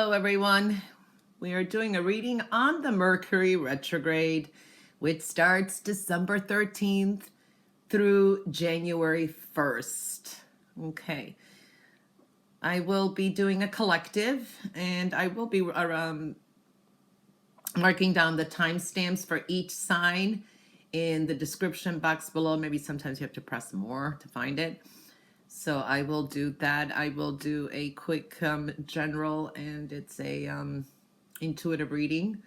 Hello, everyone. We are doing a reading on the Mercury Retrograde, which starts December 13th through January 1st. Okay. I will be doing a collective, and I will be marking down the timestamps for each sign in the description box below. Maybe sometimes you have to press more to find it. So I will do that. I will do a quick general, and it's a intuitive reading.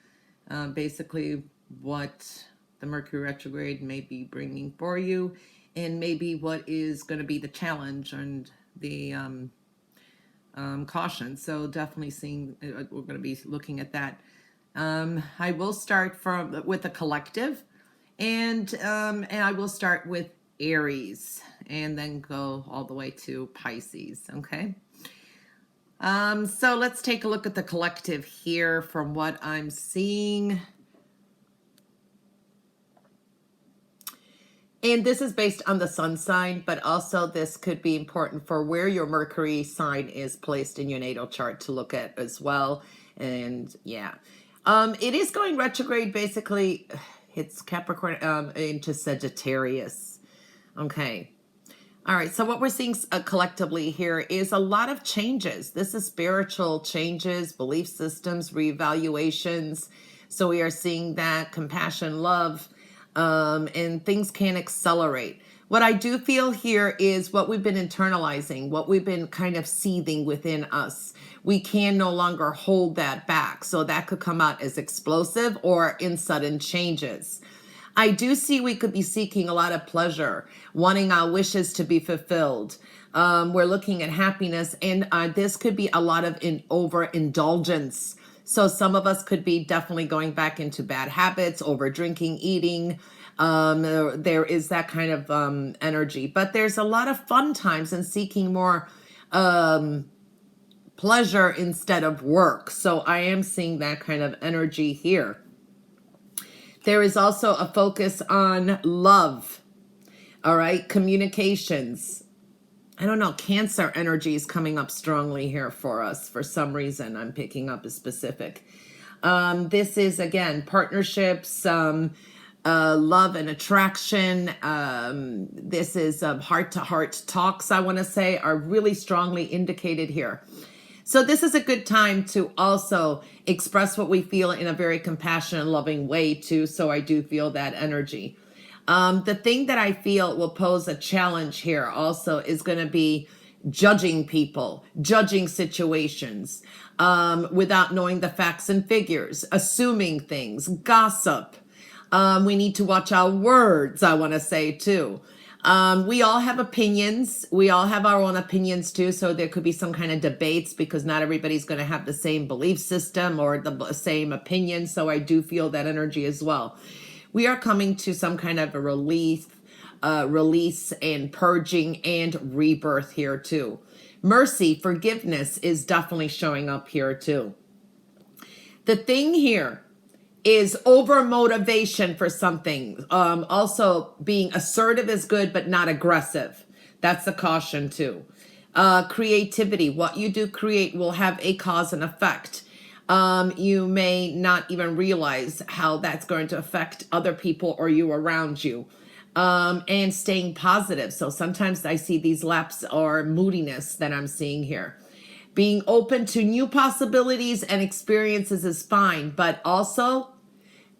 Basically what the Mercury retrograde may be bringing for you, and maybe what is going to be the challenge and the caution. So definitely seeing, we're going to be looking at that. I will start with a collective, and I will start with Aries and then go all the way to Pisces. Okay. So let's take a look at the collective here from what I'm seeing. And this is based on the sun sign, but also this could be important for where your Mercury sign is placed in your natal chart to look at as well. And yeah, it is going retrograde. Basically, it's Capricorn into Sagittarius. Okay. All right. So what we're seeing collectively here is a lot of changes. This is spiritual changes, belief systems, reevaluations. So we are seeing that compassion, love, and things can accelerate. What I do feel here is what we've been internalizing, what we've been kind of seething within us. We can no longer hold that back. So that could come out as explosive or in sudden changes. I do see we could be seeking a lot of pleasure, wanting our wishes to be fulfilled. We're looking at happiness, and this could be a lot of overindulgence. So some of us could be definitely going back into bad habits, over drinking, eating. There is that kind of energy, but there's a lot of fun times and seeking more pleasure instead of work. So I am seeing that kind of energy here. There is also a focus on love, all right, communications. I don't know, Cancer energy is coming up strongly here for us. For some reason, I'm picking up a specific. This is, again, partnerships, love and attraction. This is heart-to-heart talks, I want to say, are really strongly indicated here. So this is a good time to also express what we feel in a very compassionate, loving way too. So I do feel that energy. The thing that I feel will pose a challenge here also is going to be judging people, judging situations, without knowing the facts and figures, assuming things, gossip. We need to watch our words, I want to say too. We all have opinions. We all have our own opinions too. So there could be some kind of debates because not everybody's going to have the same belief system or the same opinion. So I do feel that energy as well. We are coming to some kind of a release and purging and rebirth here too. Mercy, forgiveness is definitely showing up here too. The thing here is over motivation for something. Also being assertive is good, but not aggressive. That's a caution too. Creativity, what you do create will have a cause and effect. You may not even realize how that's going to affect other people or you around you. And staying positive. So sometimes I see these lapses or moodiness that I'm seeing here. Being open to new possibilities and experiences is fine, but also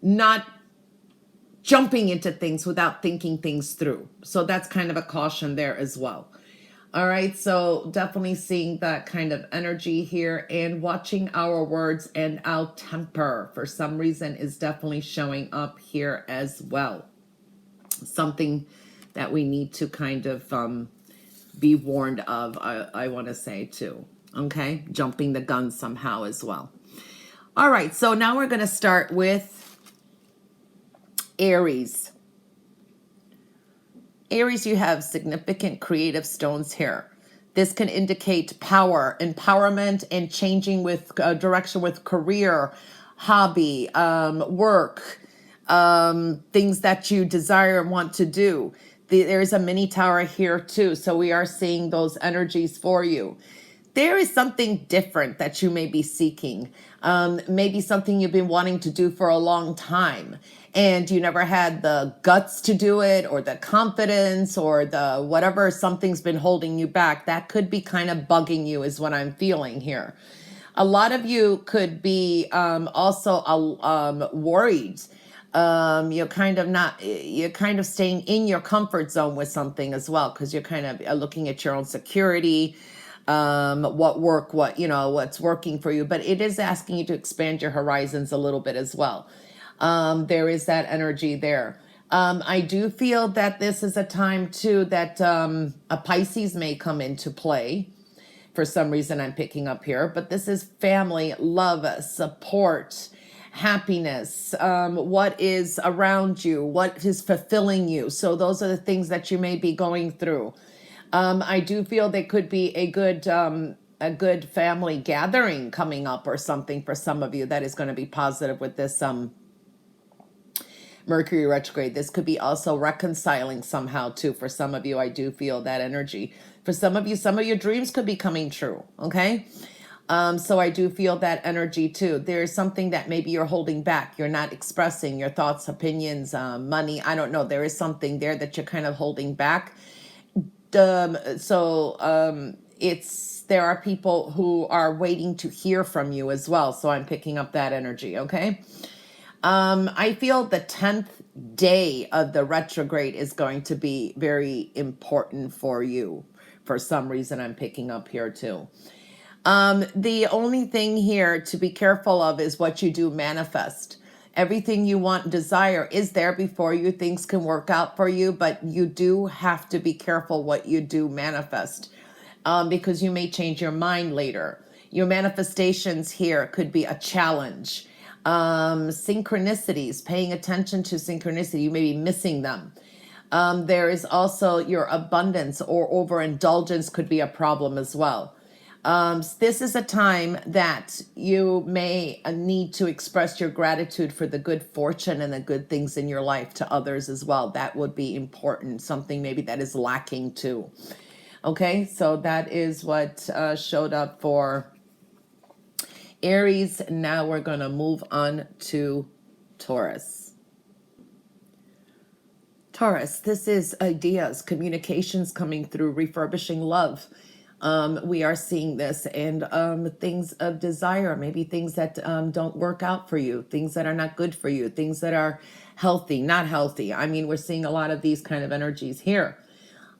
not jumping into things without thinking things through. So that's kind of a caution there as well. All right, so definitely seeing that kind of energy here, and watching our words and our temper for some reason is definitely showing up here as well. Something that we need to kind of be warned of, I want to say too. Okay, jumping the gun somehow as well. All right, so now we're going to start with Aries. Aries, you have significant creative stones here. This can indicate power, empowerment, and changing with direction with career, hobby, work, things that you desire and want to do. There's a mini tower here too. So we are seeing those energies for you. there is something different that you may be seeking. Maybe something you've been wanting to do for a long time and you never had the guts to do it, or the confidence, or the whatever, something's been holding you back. That could be kind of bugging you is what I'm feeling here. A lot of you could be also worried. You're kind of staying in your comfort zone with something as well, because you're kind of looking at your own security, what's working for you, but it is asking you to expand your horizons a little bit as well. There is that energy there. I do feel that this is a time too that a Pisces may come into play. For some reason I'm picking up here, but this is family, love, support, happiness, what is around you, what is fulfilling you. So those are the things that you may be going through. I do feel there could be a good family gathering coming up or something for some of you that is going to be positive with this Mercury retrograde. This could be also reconciling somehow too. For some of you, I do feel that energy. For some of you, some of your dreams could be coming true. Okay. So I do feel that energy too. There's something that maybe you're holding back. You're not expressing your thoughts, opinions, money. I don't know. There is something there that you're kind of holding back. There are people who are waiting to hear from you as well. So I'm picking up that energy. Okay. I feel the 10th day of the retrograde is going to be very important for you. For some reason, I'm picking up here too. The only thing here to be careful of is what you do manifest. Everything you want and desire is there before you. Things can work out for you, but you do have to be careful what you do manifest, because you may change your mind later. Your manifestations here could be a challenge. Synchronicities, paying attention to synchronicity, you may be missing them. There is also your abundance or overindulgence could be a problem as well. This is a time that you may need to express your gratitude for the good fortune and the good things in your life to others as well. That would be important, something maybe that is lacking too. Okay, so that is what showed up for Aries. Now we're going to move on to Taurus. Taurus, this is ideas, communications coming through, refurbishing love. We are seeing this, and things of desire, maybe things that don't work out for you, things that are not good for you, things that are healthy, not healthy. I mean, we're seeing a lot of these kind of energies here.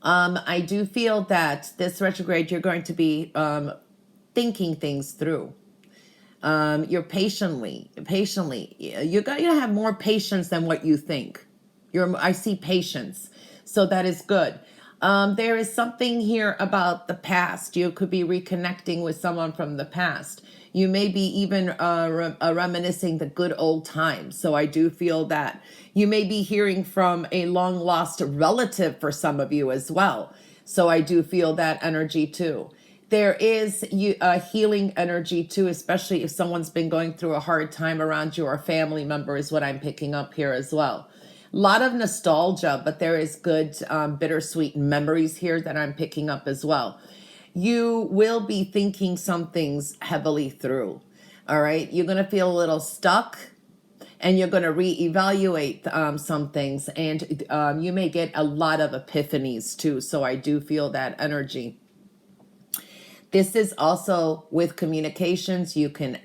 I do feel that this retrograde, you're going to be thinking things through. You're patiently, you're going to have more patience than what you think. I see patience. So that is good. There is something here about the past. You could be reconnecting with someone from the past. You may be even reminiscing the good old times. So I do feel that you may be hearing from a long lost relative for some of you as well. So I do feel that energy too. There is a healing energy too, especially if someone's been going through a hard time around you, or a family member is what I'm picking up here as well. A lot of nostalgia, but there is good bittersweet memories here that I'm picking up as well. You will be thinking some things heavily through. All right. You're going to feel a little stuck, and you're going to reevaluate some things, and you may get a lot of epiphanies too. So I do feel that energy. This is also with communications. You can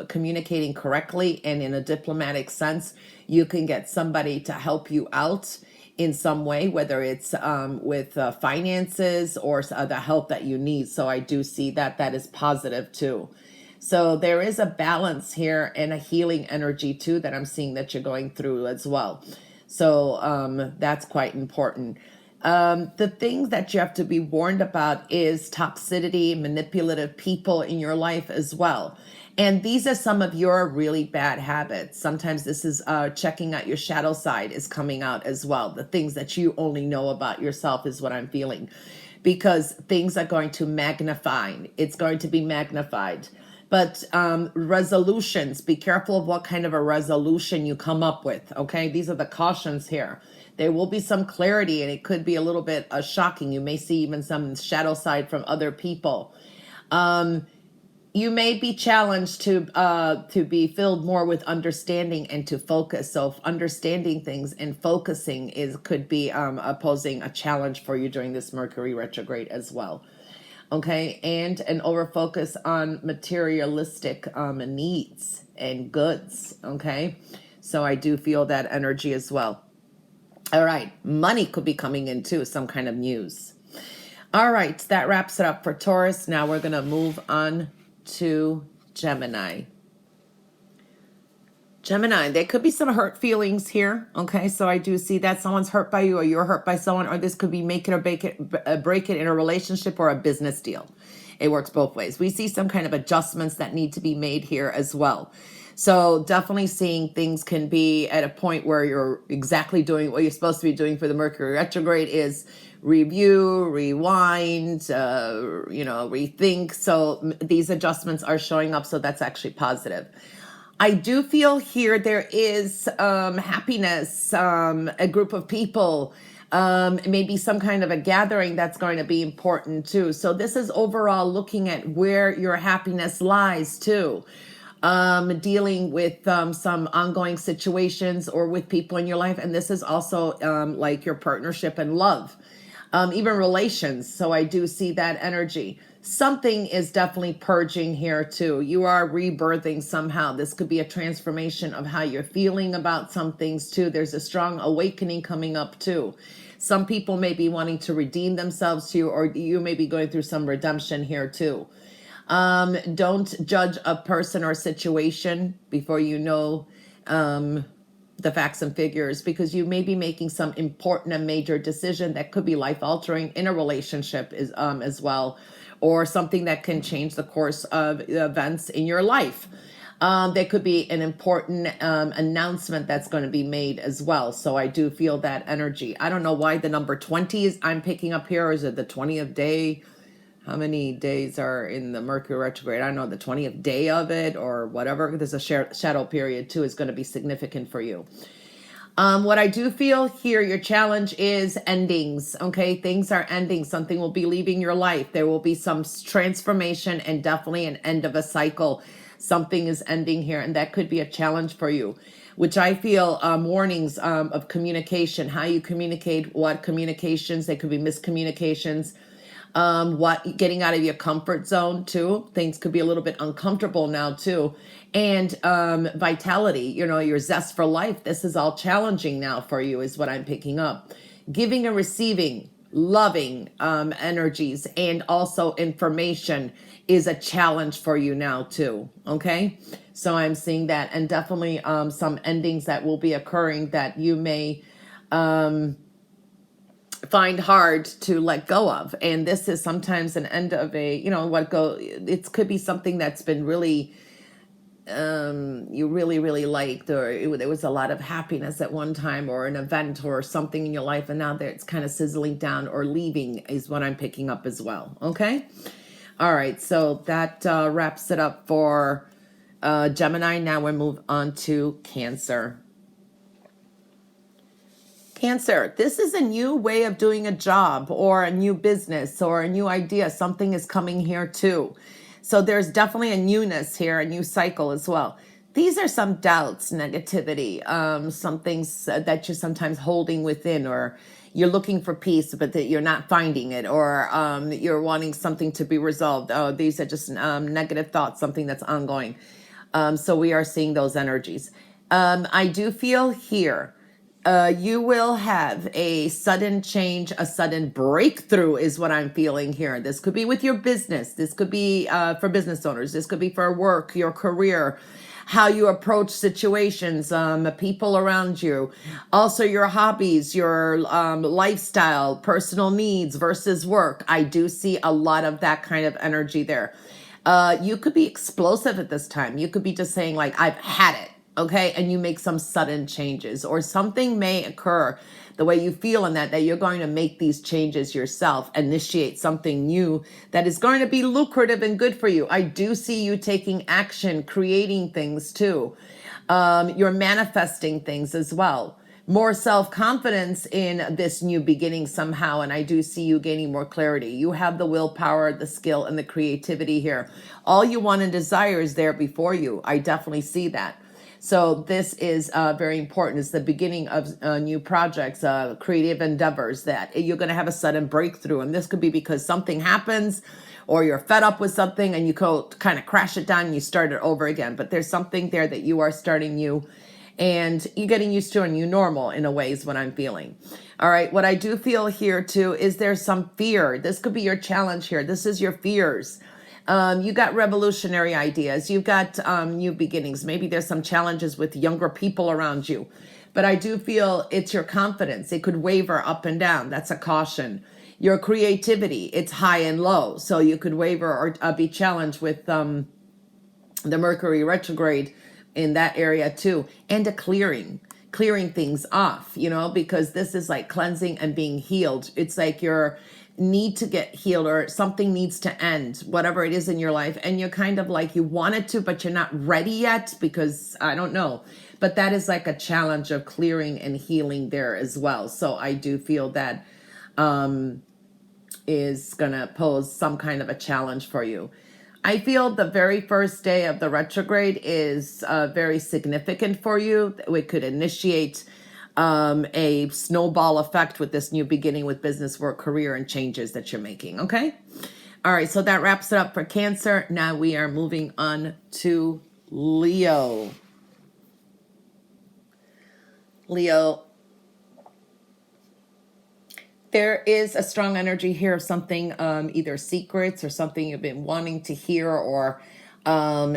communicating correctly and in a diplomatic sense. You can get somebody to help you out in some way, whether it's with finances or the help that you need. So I do see that is positive too. So there is a balance here and a healing energy too that I'm seeing that you're going through as well. So that's quite important. The thing that you have to be warned about is toxicity, manipulative people in your life as well. And these are some of your really bad habits. Sometimes this is checking out your shadow side is coming out as well. The things that you only know about yourself is what I'm feeling, because things are going to magnify. It's going to be magnified. But resolutions, be careful of what kind of a resolution you come up with. Okay, these are the cautions here. There will be some clarity, and it could be a little bit shocking. You may see even some shadow side from other people. You may be challenged to be filled more with understanding and to focus. So understanding things and focusing could be posing a challenge for you during this Mercury retrograde as well. Okay, and an overfocus on materialistic needs and goods. Okay, so I do feel that energy as well. All right, money could be coming in too, some kind of news. All right, that wraps it up for Taurus. Now we're going to move on to Gemini. Gemini, there could be some hurt feelings here. Okay, so I do see that someone's hurt by you or you're hurt by someone, or this could be make it or break it in a relationship or a business deal. It works both ways. We see some kind of adjustments that need to be made here as well. So definitely seeing things can be at a point where you're exactly doing what you're supposed to be doing for the Mercury retrograde is review, rewind, rethink. So these adjustments are showing up. So that's actually positive. I do feel here there is happiness, a group of people, maybe some kind of a gathering that's going to be important too. So this is overall looking at where your happiness lies too. Dealing with some ongoing situations or with people in your life. And this is also like your partnership and love, even relations. So I do see that energy. Something is definitely purging here too. You are rebirthing somehow. This could be a transformation of how you're feeling about some things too. There's a strong awakening coming up too. Some people may be wanting to redeem themselves to you, or you may be going through some redemption here too. Don't judge a person or situation before you know the facts and figures, because you may be making some important and major decision that could be life altering in a relationship as well, or something that can change the course of events in your life. There could be an important announcement that's going to be made as well. So I do feel that energy. I don't know why the number 20 is I'm picking up here. Is it the 20th day? How many days are in the Mercury retrograde? I don't know, the 20th day of it or whatever. There's a shadow period too is going to be significant for you. What I do feel here, your challenge is endings. Okay, things are ending. Something will be leaving your life. There will be some transformation and definitely an end of a cycle. Something is ending here, and that could be a challenge for you, which I feel warnings of communication, how you communicate, what communications. They could be miscommunications. Getting out of your comfort zone too. Things could be a little bit uncomfortable now too. And vitality, your zest for life. This is all challenging now for you is what I'm picking up. Giving and receiving, loving energies, and also information is a challenge for you now too. Okay. So I'm seeing that, and definitely some endings that will be occurring that you may find hard to let go of. And this is sometimes an end of it could be something that's been really, you really, really liked, or there was a lot of happiness at one time, or an event or something in your life. And now it's kind of sizzling down or leaving is what I'm picking up as well. Okay. All right. So that wraps it up for Gemini. Now we move on to Cancer. Cancer, this is a new way of doing a job or a new business or a new idea. Something is coming here too. So there's definitely a newness here, a new cycle as well. These are some doubts, negativity, some things that you're sometimes holding within, or you're looking for peace, but that you're not finding it, or you're wanting something to be resolved. Oh, these are just negative thoughts, something that's ongoing. So we are seeing those energies. I do feel here, you will have a sudden change, a sudden breakthrough is what I'm feeling here. This could be with your business. This could be for business owners. This could be for work, your career, how you approach situations, people around you. Also your hobbies, your lifestyle, personal needs versus work. I do see a lot of that kind of energy there. You could be explosive at this time. You could be just saying like, I've had it. Okay, and you make some sudden changes, or something may occur the way you feel in that you're going to make these changes yourself, initiate something new that is going to be lucrative and good for you. I do see you taking action, creating things too. You're manifesting things as well. more self-confidence in this new beginning somehow, and I do see you gaining more clarity. You have the willpower, the skill, and the creativity here. All you want and desire is there before you. I definitely see that. So this is very important. It's the beginning of new projects, creative endeavors that you're going to have a sudden breakthrough. And this could be because something happens or you're fed up with something and you go kind of crash it down and you start it over again. But there's something there that you are starting new and you're getting used to a new normal in a way is what I'm feeling. All right. What I do feel here too is there's some fear. This could be your challenge here. This is your fears. You got revolutionary ideas. You've got new beginnings. Maybe there's some challenges with younger people around you. But I do feel it's your confidence. It could waver up and down. That's a caution. Your creativity, it's high and low. So you could waver or be challenged with the Mercury Retrograde in that area too. And a clearing things off, you know, because this is like cleansing and being healed. It's like you're need to get healed or something needs to end, whatever it is in your life. And you're kind of like you want it to, but you're not ready yet because I don't know. But that is like a challenge of clearing and healing there as well. So I do feel that is going to pose some kind of a challenge for you. I feel the very first day of the retrograde is very significant for you. We could initiate a snowball effect with this new beginning with business, work, career, and changes that you're making. Okay. All right. So that wraps it up for Cancer. Now we are moving on to Leo. Leo. There is a strong energy here of something, either secrets or something you've been wanting to hear or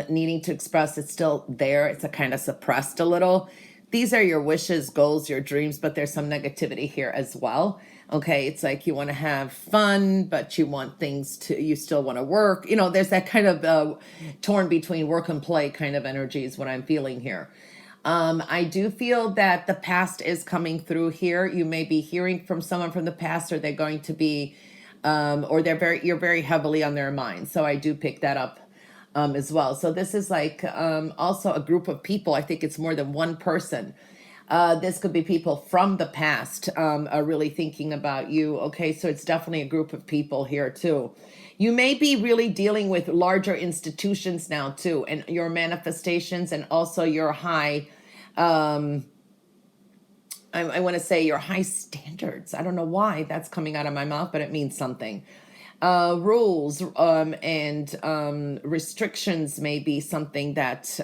needing to express. It's still there. It's a kind of suppressed a little. These are your wishes, goals, your dreams, but there's some negativity here as well. Okay, it's like you want to have fun, but you want things to, you still want to work. You know, there's that kind of torn between work and play kind of energy is what I'm feeling here. I do feel that the past is coming through here. You may be hearing from someone from the past, or they're going to be, or you're very heavily on their mind. So I do pick that up as well. So this is like also a group of people. I think it's more than one person. This could be people from the past are really thinking about you. Okay, so it's definitely a group of people here too. You may be really dealing with larger institutions now too, and your manifestations and also your high, I want to say your high standards. I don't know why that's coming out of my mouth, but it means something. Rules and restrictions may be something that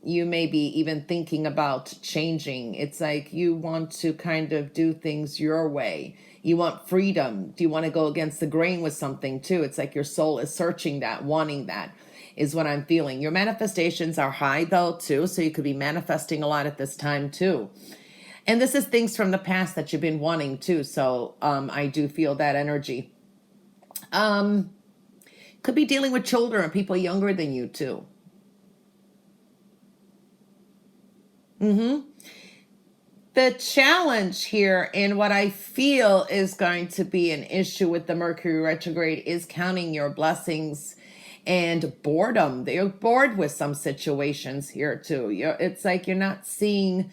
you may be even thinking about changing. It's like you want to kind of do things your way. You want freedom. Do you want to go against the grain with something too? It's like your soul is searching that, wanting that is what I'm feeling. Your manifestations are high though too, so you could be manifesting a lot at this time too. And this is things from the past that you've been wanting too. So I do feel that energy. Could be dealing with children or people younger than you too. The challenge here and what I feel is going to be an issue with the Mercury retrograde is counting your blessings and boredom. You're bored with some situations here too. It's like you're not seeing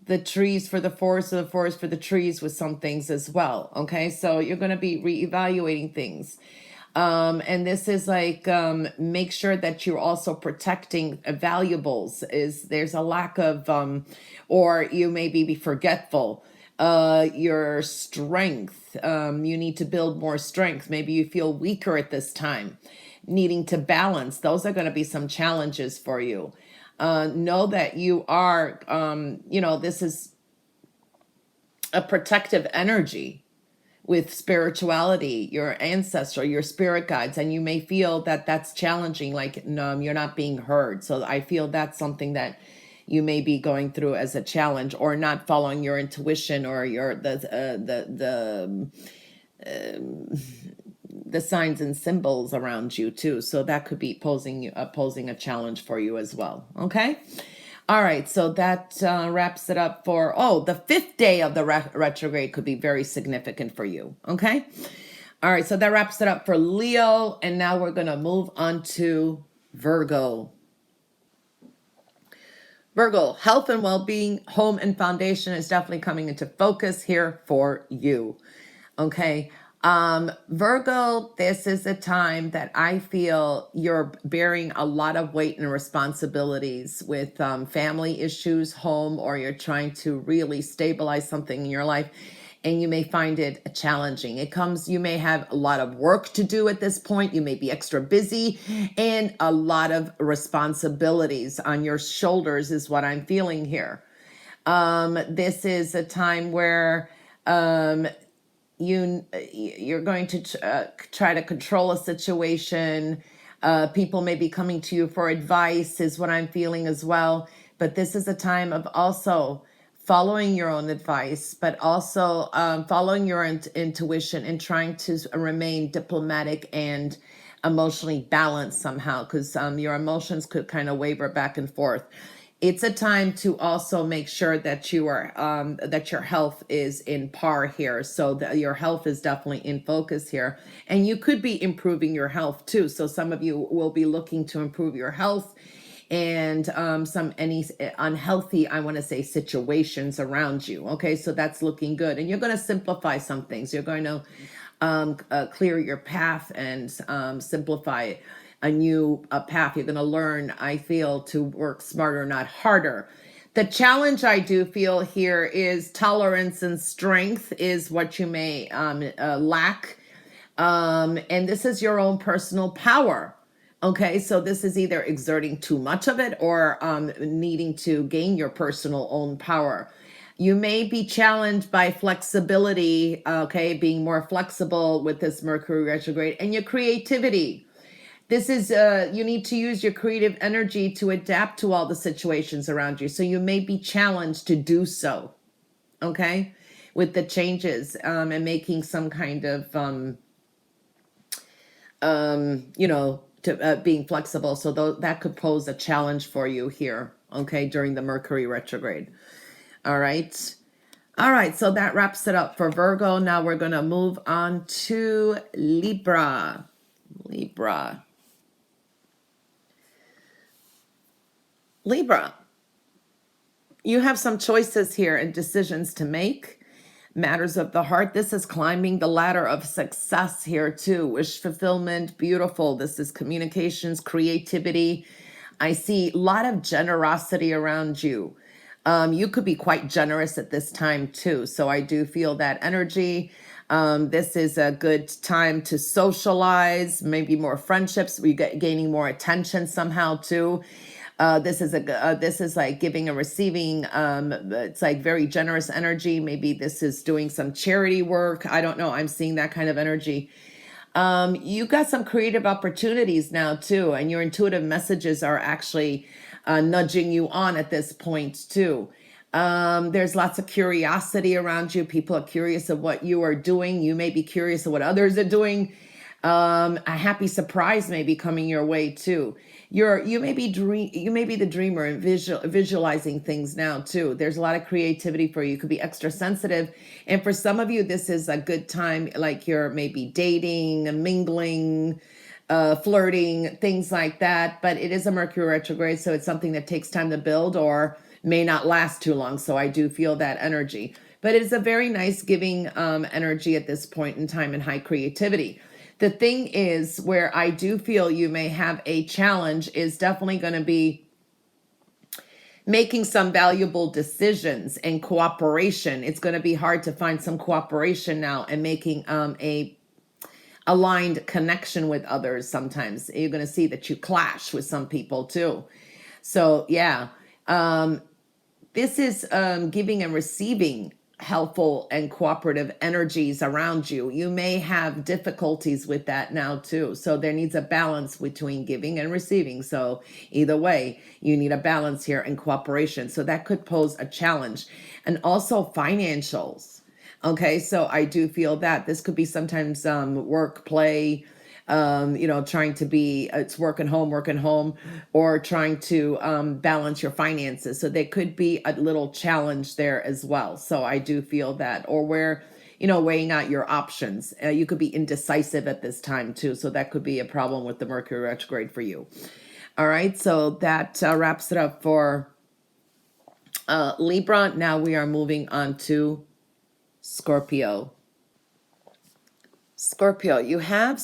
the trees for the forest or the forest for the trees with some things as well. Okay, so you're going to be reevaluating things. And this is like, make sure that you're also protecting valuables. There's a lack of, or you maybe be forgetful, your strength. You need to build more strength. Maybe you feel weaker at this time, needing to balance. Those are going to be some challenges for you. Know that you are, this is a protective energy with spirituality, your ancestor, your spirit guides, and you may feel that that's challenging, like no, you're not being heard. So I feel that's something that you may be going through as a challenge, or not following your intuition or your the signs and symbols around you too. So that could be posing a challenge for you as well. Okay. All right, so that wraps it up for, the fifth day of the retrograde could be very significant for you, okay? All right, so that wraps it up for Leo, and now we're going to move on to Virgo. Virgo, health and well-being, home and foundation is definitely coming into focus here for you. Okay. Virgo, this is a time that I feel you're bearing a lot of weight and responsibilities with family issues, home, or you're trying to really stabilize something in your life, and you may find it challenging. You may have a lot of work to do at this point. You may be extra busy and a lot of responsibilities on your shoulders is what I'm feeling here. This is a time where you're going to try to control a situation. People may be coming to you for advice is what I'm feeling as well. But this is a time of also following your own advice, but also following your intuition and trying to remain diplomatic and emotionally balanced somehow, because your emotions could kind of waver back and forth. It's a time to also make sure that you are that your health is in par here. So that your health is definitely in focus here, and you could be improving your health too. So some of you will be looking to improve your health and any unhealthy, I want to say, situations around you. Okay, so that's looking good, and you're going to simplify some things. You're going to clear your path and simplify a new path. You're going to learn, I feel, to work smarter, not harder. The challenge I do feel here is tolerance and strength is what you may lack. And this is your own personal power. Okay, so this is either exerting too much of it or needing to gain your personal own power. You may be challenged by flexibility, okay, being more flexible with this Mercury retrograde, and your creativity. This is, you need to use your creative energy to adapt to all the situations around you. So you may be challenged to do so, okay, with the changes and making some kind of, to being flexible. So that could pose a challenge for you here, okay, during the Mercury retrograde. All right. All right. So that wraps it up for Virgo. Now we're going to move on to Libra. Libra, you have some choices here and decisions to make. Matters of the heart. This is climbing the ladder of success here too. Wish fulfillment, beautiful. This is communications, creativity. I see a lot of generosity around you. You could be quite generous at this time too. So I do feel that energy. This is a good time to socialize, maybe more friendships. We get gaining more attention somehow too. This is like giving and receiving. It's like very generous energy. Maybe this is doing some charity work. I don't know. I'm seeing that kind of energy. You got some creative opportunities now too, and your intuitive messages are actually nudging you on at this point too. There's lots of curiosity around you. People are curious of what you are doing. You may be curious of what others are doing. A happy surprise may be coming your way too. You may be the dreamer and visualizing things now too. There's a lot of creativity for you. You could be extra sensitive, and for some of you, this is a good time. Like you're maybe dating, mingling, flirting, things like that. But it is a Mercury retrograde, so it's something that takes time to build or may not last too long. So I do feel that energy, but it is a very nice giving energy at this point in time and high creativity. The thing is, where I do feel you may have a challenge is definitely going to be making some valuable decisions and cooperation. It's going to be hard to find some cooperation now and making a aligned connection with others. Sometimes you're going to see that you clash with some people too. So yeah, this is giving and receiving helpful and cooperative energies around you. You may have difficulties with that now too. So there needs a balance between giving and receiving. So either way, you need a balance here and cooperation. So that could pose a challenge. And also financials. Okay, so I do feel that this could be sometimes work, play, trying to be, it's work and home, or trying to balance your finances. So there could be a little challenge there as well. So I do feel that, or where, weighing out your options. You could be indecisive at this time too. So that could be a problem with the Mercury retrograde for you. All right, so that wraps it up for Libra, now we are moving on to Scorpio. Scorpio, you have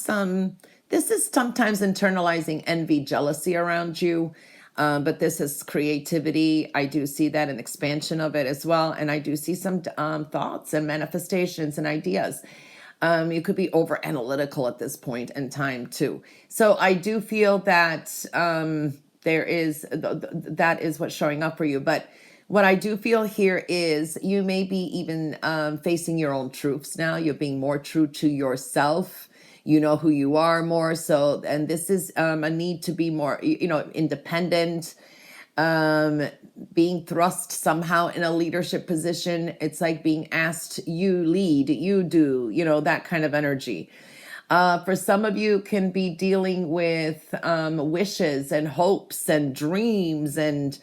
this is sometimes internalizing envy, jealousy around you, but this is creativity. I do see that an expansion of it as well. And I do see some thoughts and manifestations and ideas. You could be over analytical at this point in time too. So I do feel that that is what's showing up for you. But what I do feel here is you may be even facing your own truths now. You're being more true to yourself. You know who you are more. So, and this is a need to be more, independent, being thrust somehow in a leadership position. It's like being asked, you lead, you do, that kind of energy. For some of you can be dealing with wishes and hopes and dreams and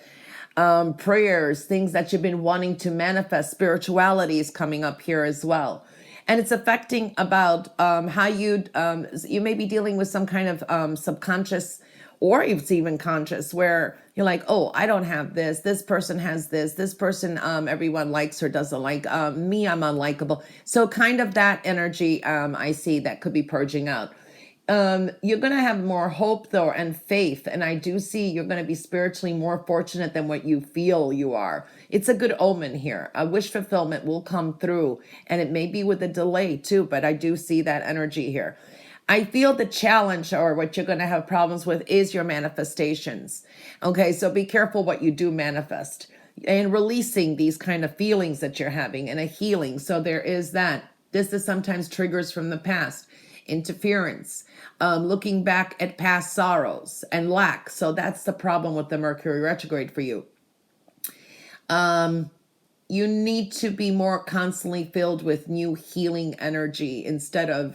prayers, things that you've been wanting to manifest. Spirituality is coming up here as well. And it's affecting about how you may be dealing with some kind of subconscious, or it's even conscious, where you're like, oh, I don't have this. This person has this. This person, everyone likes or doesn't like. Me, I'm unlikable. So kind of that energy I see that could be purging out. You're going to have more hope though and faith. And I do see you're going to be spiritually more fortunate than what you feel you are. It's a good omen here. A wish fulfillment will come through, and it may be with a delay too, but I do see that energy here. I feel the challenge, or what you're going to have problems with, is your manifestations. Okay, so be careful what you do manifest and releasing these kind of feelings that you're having, and a healing. So there is that. This is sometimes triggers from the past, interference, looking back at past sorrows and lack. So that's the problem with the Mercury retrograde for you. You need to be more constantly filled with new healing energy instead of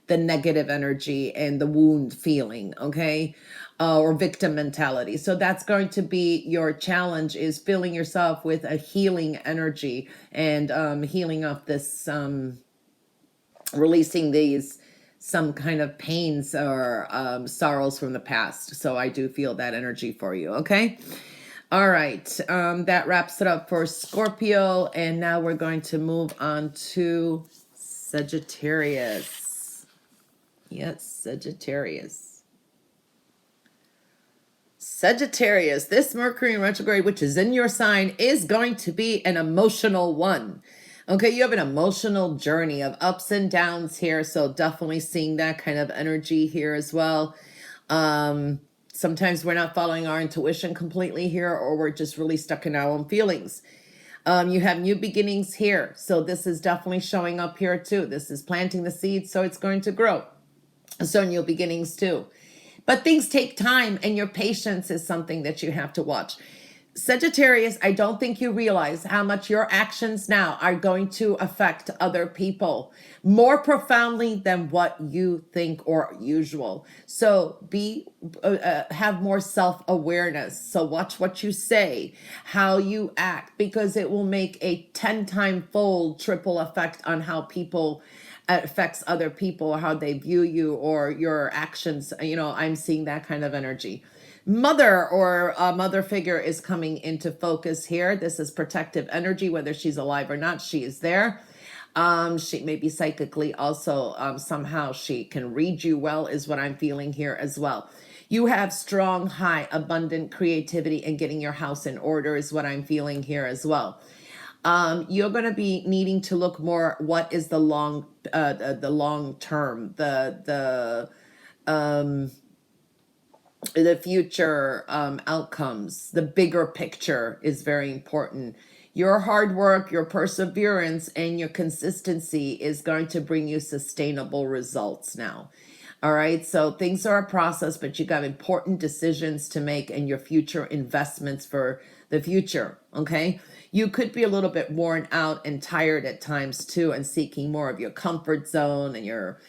the negative energy and the wound feeling, okay? Or victim mentality. So that's going to be your challenge, is filling yourself with a healing energy and healing up this, releasing these, some kind of pains or sorrows from the past. So I do feel that energy for you, okay? All right, that wraps it up for Scorpio. And now we're going to move on to Sagittarius. Yes, Sagittarius. Sagittarius, this Mercury in retrograde, which is in your sign, is going to be an emotional one. Okay, you have an emotional journey of ups and downs here. So definitely seeing that kind of energy here as well. Sometimes we're not following our intuition completely here, or we're just really stuck in our own feelings. You have new beginnings here. So this is definitely showing up here too. This is planting the seed, so it's going to grow. So new beginnings too. But things take time, and your patience is something that you have to watch. Sagittarius, I don't think you realize how much your actions now are going to affect other people more profoundly than what you think or usual. So have more self-awareness. So watch what you say, how you act, because it will make a 10-time fold, triple effect on how people affects other people, how they view you or your actions. I'm seeing that kind of energy. Mother or a mother figure is coming into focus here. This is protective energy, whether she's alive or not, she is there. She may be psychically also, somehow she can read you well, is what I'm feeling here as well. You have strong, high, abundant creativity and getting your house in order is what I'm feeling here as well. You're going to be needing to look more, what is the long term, the future outcomes. The bigger picture is very important. Your hard work, your perseverance, and your consistency is going to bring you sustainable results now. All right, so things are a process, but you got important decisions to make and your future investments for the future, okay? You could be a little bit worn out and tired at times too, and seeking more of your comfort zone and your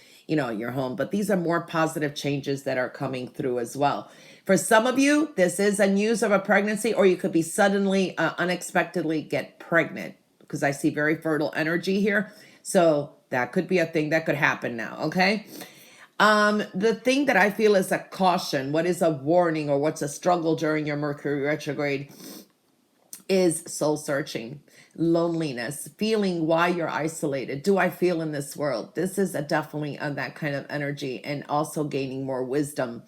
home. But these are more positive changes that are coming through as well. For some of you, this is a news of a pregnancy, or you could be suddenly, unexpectedly get pregnant, because I see very fertile energy here. So that could be a thing that could happen now, okay? The thing that I feel is a caution, what is a warning or what's a struggle during your Mercury retrograde, is soul searching, loneliness, feeling why you're isolated. Do I feel in this world? This is definitely that kind of energy, and also gaining more wisdom.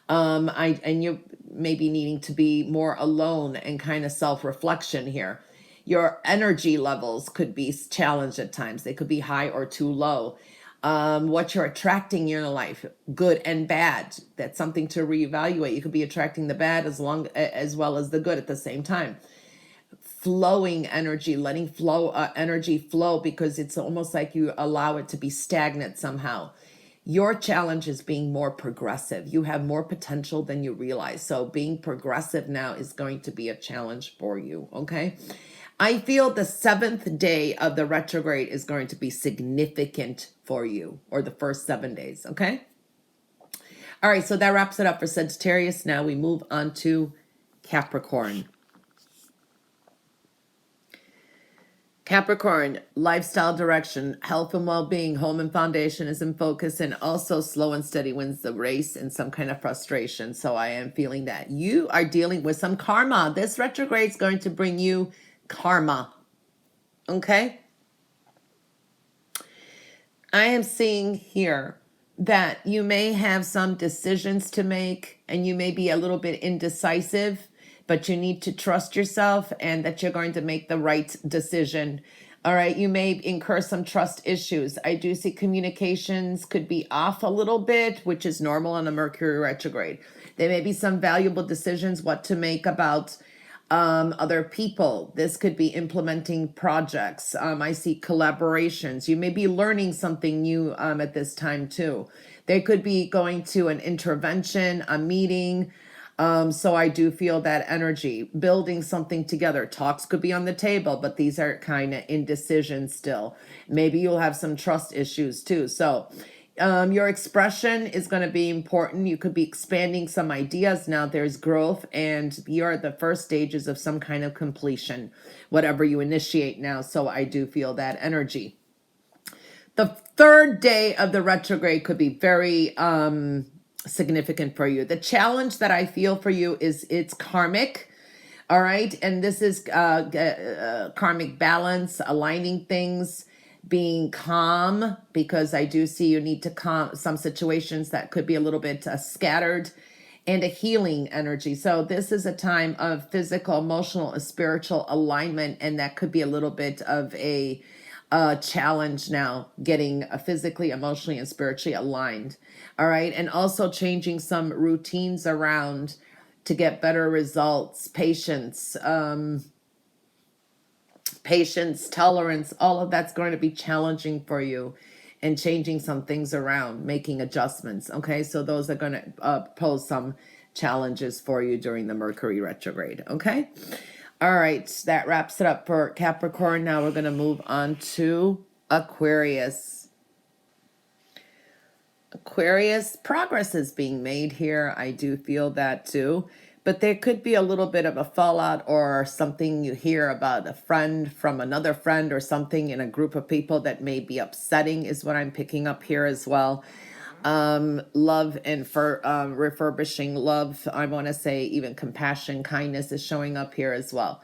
And you maybe needing to be more alone and kind of self-reflection here. Your energy levels could be challenged at times. They could be high or too low. What you're attracting in your life, good and bad. That's something to reevaluate. You could be attracting the bad as well as the good at the same time. Flowing energy, letting energy flow, because it's almost like you allow it to be stagnant somehow. Your challenge is being more progressive. You have more potential than you realize. So being progressive now is going to be a challenge for you, okay? I feel the 7th day of the retrograde is going to be significant for you, or the first 7 days, okay? All right, so that wraps it up for Sagittarius. Now we move on to Capricorn. Capricorn, lifestyle direction, health and well-being, home and foundation is in focus, and also slow and steady wins the race, and some kind of frustration. So I am feeling that you are dealing with some karma. This retrograde is going to bring you karma. Okay? I am seeing here that you may have some decisions to make, and you may be a little bit indecisive, but you need to trust yourself and that you're going to make the right decision. All right. You may incur some trust issues. I do see communications could be off a little bit, which is normal on a Mercury retrograde. There may be some valuable decisions what to make about other people. This could be implementing projects. I see collaborations. You may be learning something new at this time too. They could be going to an intervention, a meeting. So I do feel that energy, building something together. Talks could be on the table, but these are kind of indecision still. Maybe you'll have some trust issues too. So your expression is going to be important. You could be expanding some ideas now. There's growth, and you're at the first stages of some kind of completion, whatever you initiate now. So I do feel that energy. The 3rd day of the retrograde could be very significant for you. The challenge that I feel for you is it's karmic. All right. And this is karmic balance, aligning things, being calm, because I do see you need to calm some situations that could be a little bit scattered, and a healing energy. So this is a time of physical, emotional, and spiritual alignment. And that could be a little bit of a challenge now, getting physically, emotionally, and spiritually aligned. All right. And also changing some routines around to get better results, patience, tolerance, all of that's going to be challenging for you, and changing some things around, making adjustments. Okay. So those are going to pose some challenges for you during the Mercury retrograde. Okay. All right, that wraps it up for Capricorn. Now we're going to move on to Aquarius. Aquarius, progress is being made here. I do feel that too. But there could be a little bit of a fallout, or something you hear about a friend from another friend, or something in a group of people that may be upsetting, is what I'm picking up here as well. Love and refurbishing love. I want to say even compassion, kindness is showing up here as well.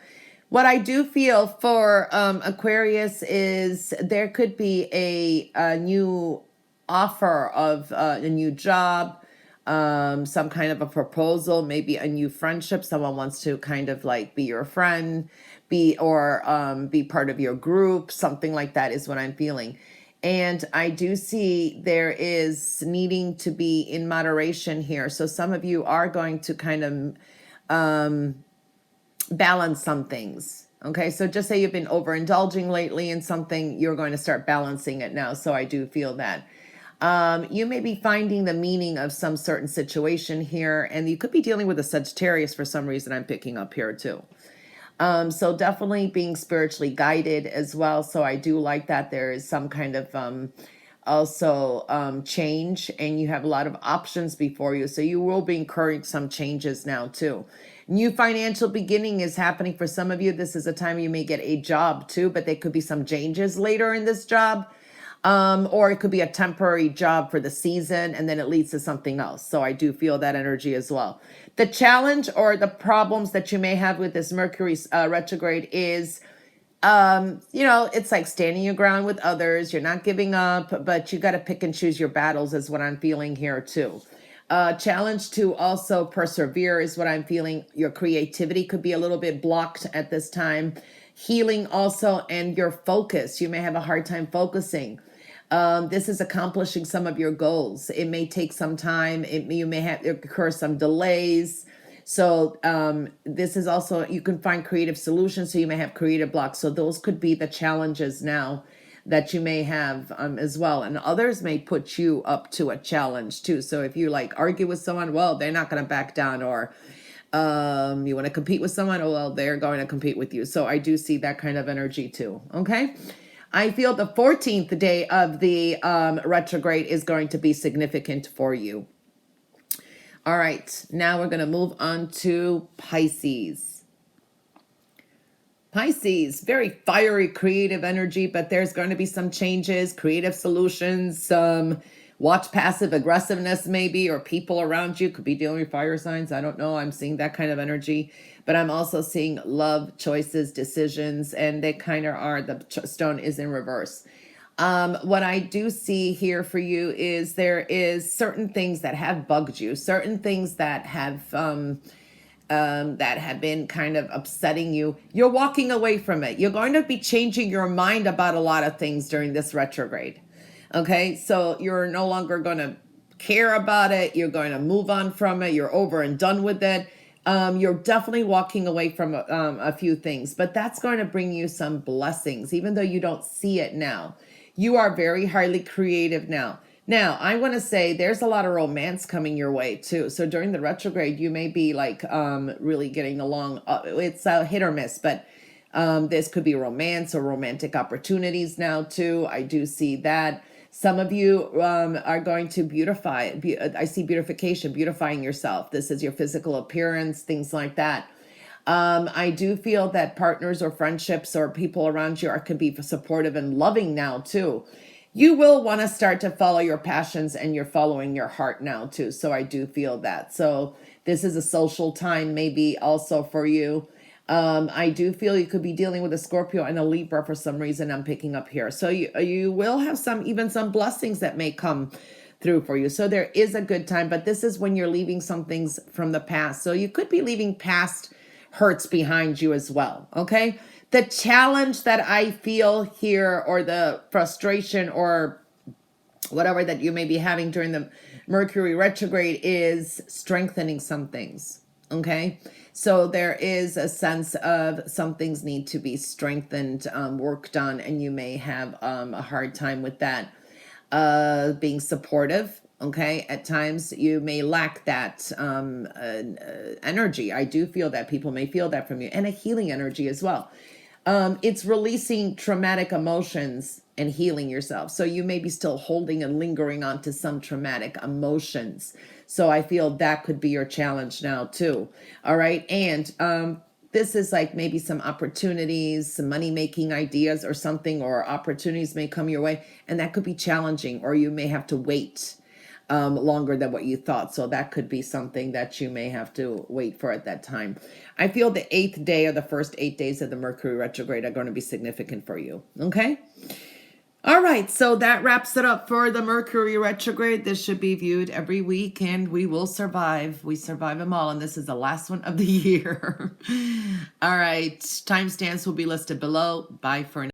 What I do feel for Aquarius is there could be a new offer of a new job, some kind of a proposal, maybe a new friendship. Someone wants to kind of like be your friend, be part of your group, something like that is what I'm feeling. And I do see there is needing to be in moderation here. So some of you are going to kind of balance some things. Okay, so just say you've been overindulging lately in something, you're going to start balancing it now. So I do feel that. You may be finding the meaning of some certain situation here, and you could be dealing with a Sagittarius for some reason. I'm picking up here too. So definitely being spiritually guided as well. So I do like that there is some kind of change, and you have a lot of options before you. So you will be incurring some changes now too. New financial beginning is happening for some of you. This is a time you may get a job too, but there could be some changes later in this job. Or it could be a temporary job for the season and then it leads to something else. So I do feel that energy as well. The challenge or the problems that you may have with this Mercury retrograde is, it's like standing your ground with others. You're not giving up, but you got to pick and choose your battles is what I'm feeling here too. Challenge to also persevere is what I'm feeling. Your creativity could be a little bit blocked at this time. Healing also, and your focus. You may have a hard time focusing. This is accomplishing some of your goals. It may take some time. You may have occur some delays. So this is also, you can find creative solutions. So you may have creative blocks. So those could be the challenges now that you may have as well. And others may put you up to a challenge too. So if you like argue with someone, well, they're not going to back down. Or you want to compete with someone, oh, well, they're going to compete with you. So I do see that kind of energy too. Okay. I feel the 14th day of the retrograde is going to be significant for you. All right, now we're going to move on to Pisces. Pisces, very fiery, creative energy, but there's going to be some changes, creative solutions, some watch passive aggressiveness maybe, or people around you could be dealing with fire signs. I don't know. I'm seeing that kind of energy, but I'm also seeing love, choices, decisions, and they kind of are, the stone is in reverse. What I do see here for you is there is certain things that have bugged you, certain things that have been kind of upsetting you. You're walking away from it. You're going to be changing your mind about a lot of things during this retrograde. Okay, so you're no longer going to care about it. You're going to move on from it. You're over and done with it. You're definitely walking away from a few things, but that's going to bring you some blessings, even though you don't see it now. You are very highly creative now. Now, I want to say there's a lot of romance coming your way too. So during the retrograde, you may be like really getting along. It's a hit or miss, but this could be romance or romantic opportunities now too. I do see that. Some of you are going to beautify. I see beautification, beautifying yourself. This is your physical appearance, things like that. I do feel that partners or friendships or people around you can be supportive and loving now too. You will want to start to follow your passions and you're following your heart now too. So I do feel that. So this is a social time maybe also for you. I do feel you could be dealing with a Scorpio and a Libra for some reason I'm picking up here. So you will have even some blessings that may come through for you. So there is a good time, but this is when you're leaving some things from the past. So you could be leaving past hurts behind you as well. Okay. The challenge that I feel here, or the frustration or whatever that you may be having during the Mercury retrograde, is strengthening some things. Okay. So there is a sense of some things need to be strengthened, work done, and you may have a hard time with that. Being supportive. Okay. At times you may lack that energy. I do feel that people may feel that from you, and a healing energy as well. It's releasing traumatic emotions and healing yourself. So you may be still holding and lingering on to some traumatic emotions. So I feel that could be your challenge now too. All right. And this is like maybe some opportunities, some money-making ideas or something, or opportunities may come your way, and that could be challenging, or you may have to wait longer than what you thought. So that could be something that you may have to wait for at that time. I feel the 8th day or the first 8 days of the Mercury retrograde are going to be significant for you. Okay. All right. So that wraps it up for the Mercury retrograde. This should be viewed every week, and we will survive. We survive them all. And this is the last one of the year. All right. Timestamps will be listed below. Bye for now.